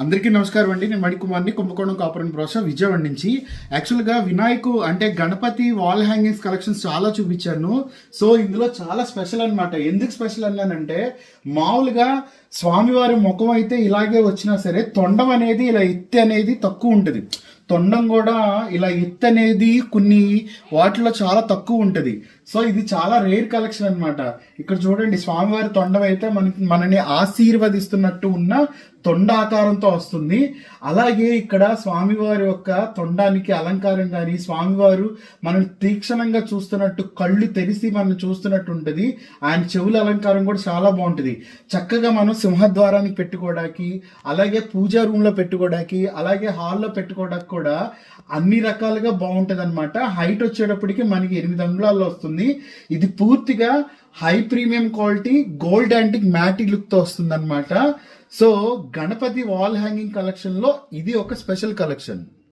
అందరికీ నమస్కారం అండి. నేను మణికుమార్ని, కుంభకోణం కాపురం ప్రోస విజయవాడ నుంచి. యాక్చువల్గా వినాయకు అంటే గణపతి వాల్ హ్యాంగింగ్స్ కలెక్షన్స్ చాలా చూపించాను. సో ఇందులో చాలా స్పెషల్ అనమాట. ఎందుకు స్పెషల్ అన్నానంటే, మామూలుగా స్వామివారి ముఖం అయితే ఇలాగే వచ్చినా సరే తొండం అనేది ఇలా ఎత్తి అనేది తక్కువ ఉంటుంది. తొండం కూడా ఇలా ఎత్తు అనేది కొన్ని వాటిలో చాలా తక్కువ ఉంటుంది. సో ఇది చాలా రేర్ కలెక్షన్ అనమాట. ఇక్కడ చూడండి, స్వామివారి తొండం అయితే మనని ఆశీర్వదిస్తున్నట్టు ఉన్న తొండ ఆకారంతో వస్తుంది. అలాగే ఇక్కడ స్వామివారి యొక్క తొండానికి అలంకారం కానీ, స్వామివారు మనం తీక్షణంగా చూస్తున్నట్టు కళ్ళు తెరిసి మనం చూస్తున్నట్టు ఉంటుంది. ఆయన చెవుల అలంకారం కూడా చాలా బాగుంటుంది. చక్కగా మనం సింహద్వారానికి పెట్టుకోవడానికి, అలాగే పూజా రూమ్ లో పెట్టుకోవడానికి, అలాగే హాల్లో పెట్టుకోవడానికి కూడా అన్ని రకాలుగా బాగుంటది అనమాట. హైట్ వచ్చేటప్పటికి మనకి 8 అంగుళాల్లో వస్తుంది. ఇది పూర్తిగా high premium quality gold antique matte look తో వస్తుంది అనమాట. So Ganapati wall hanging collection లో ఇది ఒక స్పెషల్ కలెక్షన్.